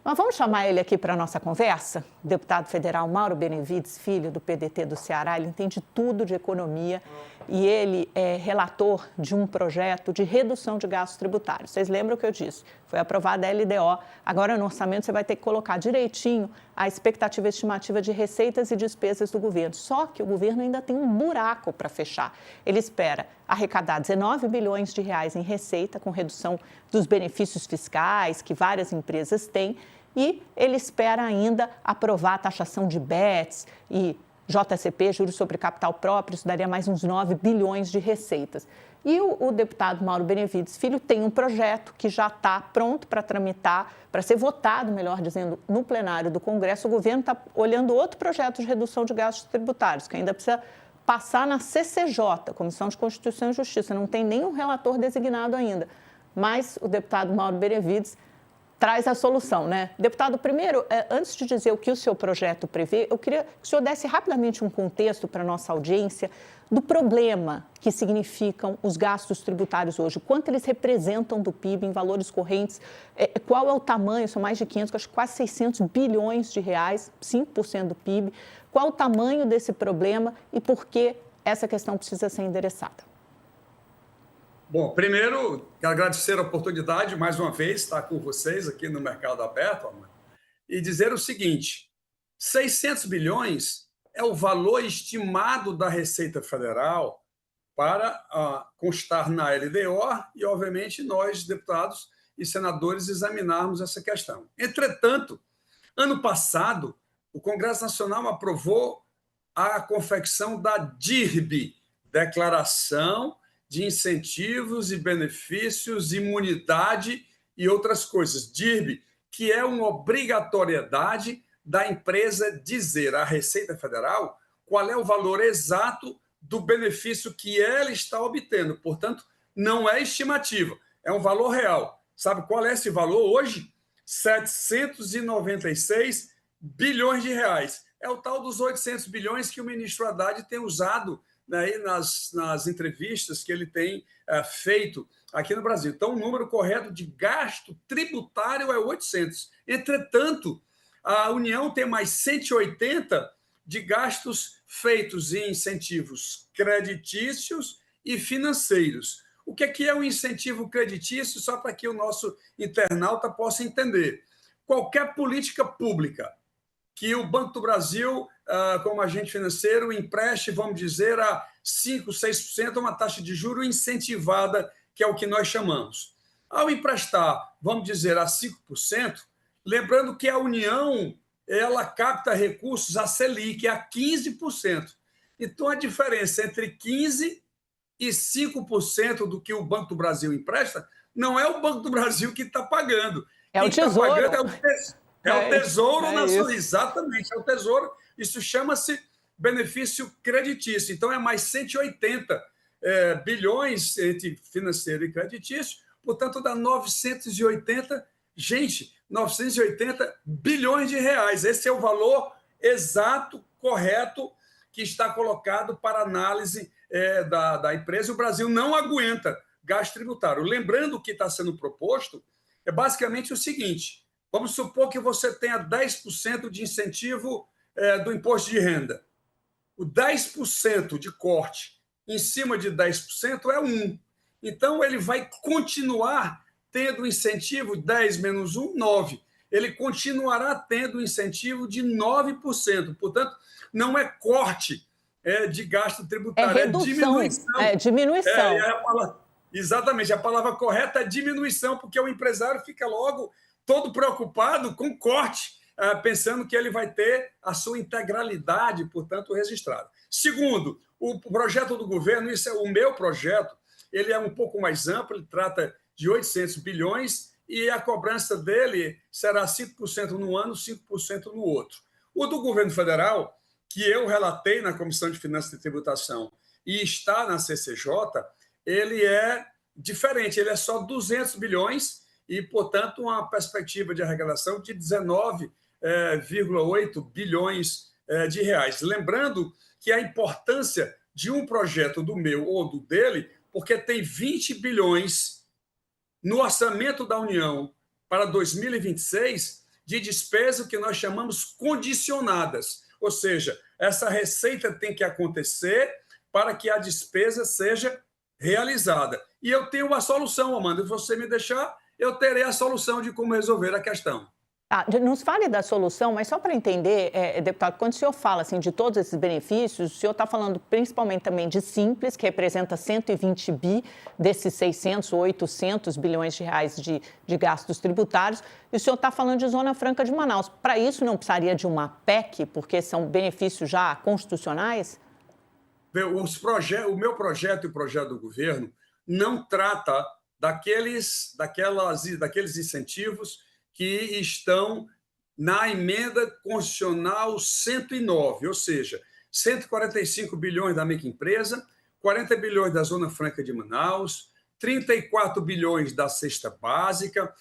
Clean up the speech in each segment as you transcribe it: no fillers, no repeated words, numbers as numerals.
Mas vamos chamar ele aqui para a nossa conversa? O deputado federal Mauro Benevides, filho do PDT do Ceará, ele entende tudo de economia e ele é relator de um projeto de redução de gastos tributários. Vocês lembram o que eu disse? Foi aprovada a LDO, agora no orçamento você vai ter que colocar direitinho a expectativa estimativa de receitas e despesas do governo. Só que o governo ainda tem um buraco para fechar. Ele espera arrecadar 19 bilhões de reais em receita, com redução dos benefícios fiscais que várias empresas têm, e ele espera ainda aprovar a taxação de bets e JCP, juros sobre capital próprio, isso daria mais uns 9 bilhões de receitas. E o deputado Mauro Benevides Filho tem um projeto que já está pronto para tramitar, para ser votado, melhor dizendo, no plenário do Congresso. O governo está olhando outro projeto de redução de gastos tributários, que ainda precisa passar na CCJ, Comissão de Constituição e Justiça. Não tem nenhum relator designado ainda. Mas o deputado Mauro Benevides traz a solução, né? Deputado, primeiro, antes de dizer o que o seu projeto prevê, eu queria que o senhor desse rapidamente um contexto para a nossa audiência do problema que significam os gastos tributários hoje, quanto eles representam do PIB em valores correntes, qual é o tamanho, são mais de 500, acho que quase 600 bilhões de reais, 5% do PIB, qual o tamanho desse problema e por que essa questão precisa ser endereçada? Bom, primeiro, quero agradecer a oportunidade, mais uma vez, estar com vocês aqui no Mercado Aberto, Amanda, e dizer o seguinte: 600 bilhões é o valor estimado da Receita Federal para constar na LDO e, obviamente, nós, deputados e senadores, examinarmos essa questão. Entretanto, ano passado, o Congresso Nacional aprovou a confecção da DIRB, Declaração de Incentivos e Benefícios, Imunidade e outras coisas. DIRB, que é uma obrigatoriedade da empresa dizer à Receita Federal qual é o valor exato do benefício que ela está obtendo. Portanto, não é estimativa, é um valor real. Sabe qual é esse valor hoje? 796 bilhões de reais. É o tal dos 800 bilhões que o ministro Haddad tem usado, né, nas entrevistas que ele tem feito aqui no Brasil. Então, o número correto de gasto tributário é 800. Entretanto, a União tem mais 180 de gastos feitos em incentivos creditícios e financeiros. O que é um incentivo creditício? Só para que o nosso internauta possa entender. Qualquer política pública que o Banco do Brasil, como agente financeiro, empreste, vamos dizer, a 5%, 6%, uma taxa de juros incentivada, que é o que nós chamamos. Ao emprestar, vamos dizer, a 5%, lembrando que a União ela capta recursos a Selic, a 15%. Então, a diferença entre 15% e 5% do que o Banco do Brasil empresta não é o Banco do Brasil que está pagando. É o Tesouro. Quem está pagando é o Tesouro Nacional. Exatamente, é o Tesouro. Isso chama-se benefício creditício. Então, é mais 180 bilhões entre financeiro e creditício. Portanto, dá 980, gente, 980 bilhões de reais. Esse é o valor exato, correto, que está colocado para análise da empresa. O Brasil não aguenta gasto tributário. Lembrando que está sendo proposto é basicamente o seguinte: vamos supor que você tenha 10% de incentivo do imposto de renda. O 10% de corte em cima de 10% é 1. Então, ele vai continuar tendo incentivo 10 menos 1, 9. Ele continuará tendo incentivo de 9%. Portanto, não é corte de gasto tributário, é diminuição. É diminuição. Exatamente, a palavra correta é diminuição, porque o empresário fica logo todo preocupado com corte, pensando que ele vai ter a sua integralidade, portanto, registrada. Segundo, o projeto do governo, isso é o meu projeto, ele é um pouco mais amplo, ele trata de 800 bilhões e a cobrança dele será 5% no ano, 5% no outro. O do governo federal, que eu relatei na Comissão de Finanças e Tributação e está na CCJ, ele é diferente, ele é só 200 bilhões e, portanto, uma perspectiva de arrecadação de 19,8 bilhões de reais. Lembrando que a importância de um projeto do meu ou do dele, porque tem 20 bilhões no orçamento da União para 2026 de despesa que nós chamamos condicionadas, ou seja, essa receita tem que acontecer para que a despesa seja realizada. E eu tenho uma solução, Amanda. Se você me deixar, eu terei a solução de como resolver a questão. Nos fale da solução, mas só para entender, deputado, quando o senhor fala assim, de todos esses benefícios, o senhor está falando principalmente também de Simples, que representa 120 bi desses 600 ou 800 bilhões de reais de gastos tributários, e o senhor está falando de Zona Franca de Manaus. Para isso não precisaria de uma PEC, porque são benefícios já constitucionais? O meu projeto e o projeto do governo não trata daqueles incentivos que estão na emenda constitucional 109, ou seja, 145 bilhões da microempresa, 40 bilhões da Zona Franca de Manaus, 34 bilhões da cesta básica,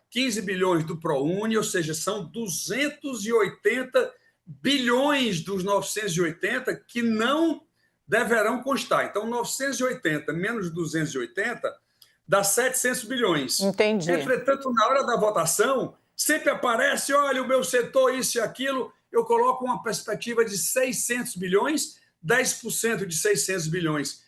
15 bilhões do ProUni, ou seja, são 280 bilhões dos 980 que não deverão constar. Então, 980 menos 280 dá 700 bilhões. Entendi. Entretanto, na hora da votação, sempre aparece, olha, o meu setor, isso e aquilo, eu coloco uma perspectiva de 600 bilhões, 10% de 600 bilhões,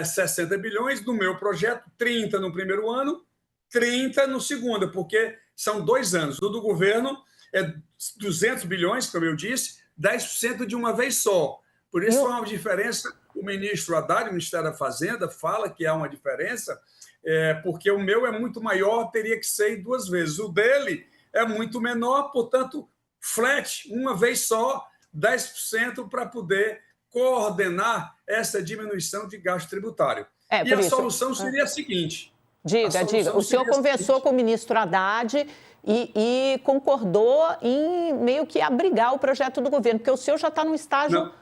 60 bilhões, no meu projeto, 30 no primeiro ano, 30 no segundo, porque são 2 anos. O do governo é 200 bilhões, como eu disse, 10% de uma vez só. Por isso há uma diferença. O ministro Haddad, o Ministério da Fazenda, fala que há uma diferença, porque o meu é muito maior, teria que ser em 2 vezes. O dele é muito menor, portanto, flat, uma vez só, 10% para poder coordenar essa diminuição de gasto tributário. E a solução seria a seguinte. Diga. O senhor conversou com o ministro Haddad e concordou em meio que abrigar o projeto do governo, porque o senhor já está num estágio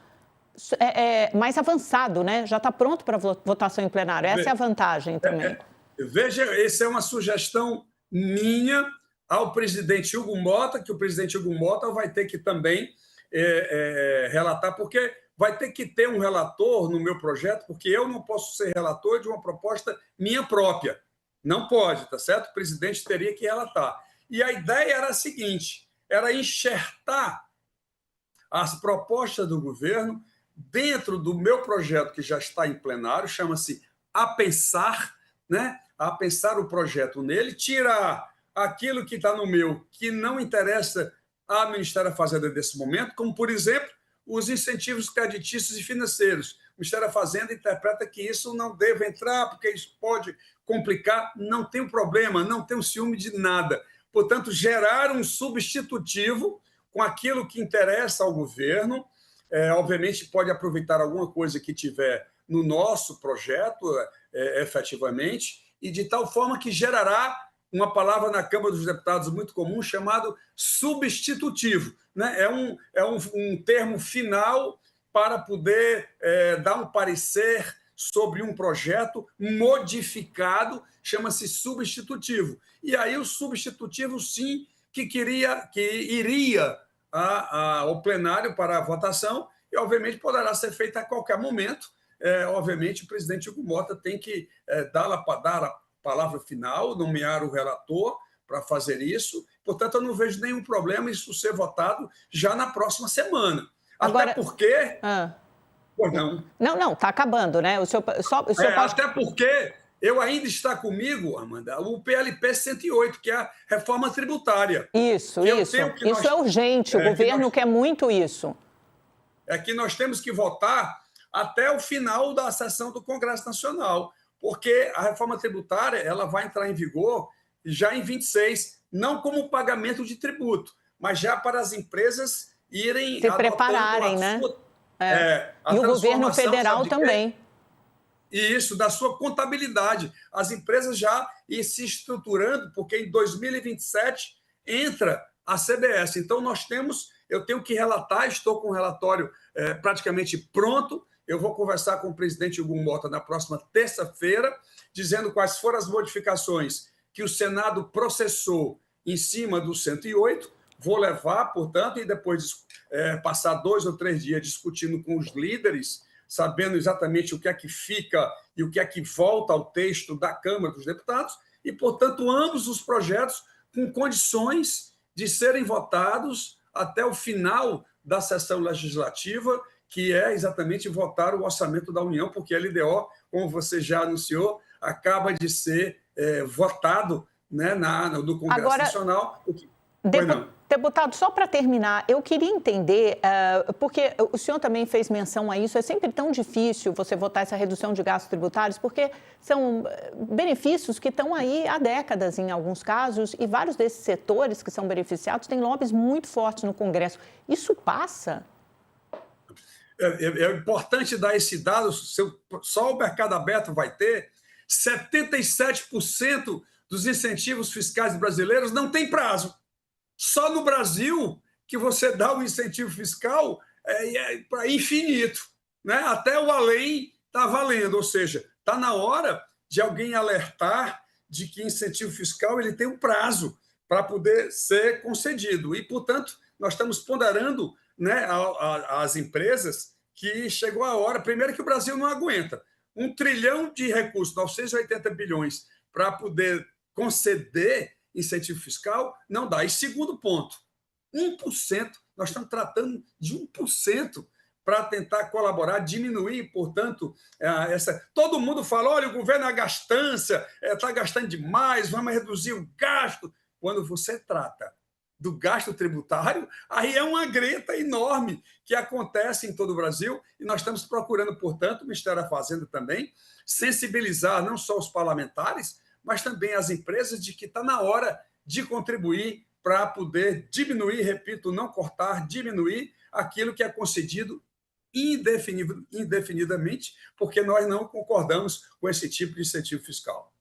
mais avançado, né? Já está pronto para votação em plenário. Essa é a vantagem também. Veja, essa é uma sugestão minha ao presidente Hugo Mota, que o presidente Hugo Mota vai ter que também relatar, porque vai ter que ter um relator no meu projeto, porque eu não posso ser relator de uma proposta minha própria. Não pode, tá certo? O presidente teria que relatar. E a ideia era a seguinte, era enxertar as propostas do governo dentro do meu projeto, que já está em plenário, chama-se A Pensar, né? A pensar o projeto nele, tirar aquilo que está no meu, que não interessa ao Ministério da Fazenda nesse momento, como, por exemplo, os incentivos creditícios e financeiros. O Ministério da Fazenda interpreta que isso não deve entrar, porque isso pode complicar. Não tem problema, não tem ciúme de nada. Portanto, gerar um substitutivo com aquilo que interessa ao governo. Obviamente, pode aproveitar alguma coisa que tiver no nosso projeto, efetivamente, e de tal forma que gerará uma palavra na Câmara dos Deputados muito comum, chamado substitutivo. Né? É um termo final para poder dar um parecer sobre um projeto modificado, chama-se substitutivo. E aí o substitutivo, sim, que iria ao plenário para a votação e, obviamente, poderá ser feito a qualquer momento. Obviamente, o presidente Hugo Mota tem que dar a palavra final, nomear o relator para fazer isso. Portanto, eu não vejo nenhum problema isso ser votado já na próxima semana. Agora, até porque... Pois não. Não, está acabando, né? O senhor pode... Até porque eu ainda está comigo, Amanda, o PLP 108, que é a reforma tributária. Isso é urgente, o governo quer muito isso. É que nós temos que votar até o final da sessão do Congresso Nacional, porque a reforma tributária ela vai entrar em vigor já em 26, não como pagamento de tributo, mas já para as empresas irem se prepararem, né? E o governo federal também. Isso, da sua contabilidade. As empresas já ir se estruturando, porque em 2027 entra a CBS. Então, eu tenho que relatar, estou com o relatório praticamente pronto. Eu vou conversar com o presidente Hugo Mota na próxima terça-feira, dizendo quais foram as modificações que o Senado processou em cima do 108. Vou levar, portanto, e depois passar 2 ou 3 dias discutindo com os líderes, sabendo exatamente o que é que fica e o que é que volta ao texto da Câmara dos Deputados, e, portanto, ambos os projetos com condições de serem votados até o final da sessão legislativa, que é exatamente votar o orçamento da União, porque a LDO, como você já anunciou, acaba de ser votado, né, no Congresso Agora, Nacional. Deputado, só para terminar, eu queria entender, porque o senhor também fez menção a isso, é sempre tão difícil você votar essa redução de gastos tributários, porque são benefícios que estão aí há décadas em alguns casos, e vários desses setores que são beneficiados têm lobbies muito fortes no Congresso. Isso passa? É importante dar esse dado, só o mercado aberto vai ter. 77% dos incentivos fiscais brasileiros não tem prazo. Só no Brasil que você dá o incentivo fiscal para infinito, né? Até o além está valendo, ou seja, está na hora de alguém alertar de que incentivo fiscal ele tem um prazo para poder ser concedido. E, portanto, nós estamos ponderando, né, as empresas que chegou a hora, primeiro que o Brasil não aguenta, 1 trilhão de recursos, 980 bilhões, para poder conceder incentivo fiscal, não dá. E segundo ponto, 1%, nós estamos tratando de 1% para tentar colaborar, diminuir, portanto, todo mundo fala, olha, o governo é gastança, está gastando demais, vamos reduzir o gasto. Quando você trata do gasto tributário, aí é uma greta enorme que acontece em todo o Brasil, e nós estamos procurando, portanto, o Ministério da Fazenda também, sensibilizar não só os parlamentares, mas também as empresas de que está na hora de contribuir para poder diminuir, repito, não cortar, diminuir aquilo que é concedido indefinidamente, porque nós não concordamos com esse tipo de incentivo fiscal.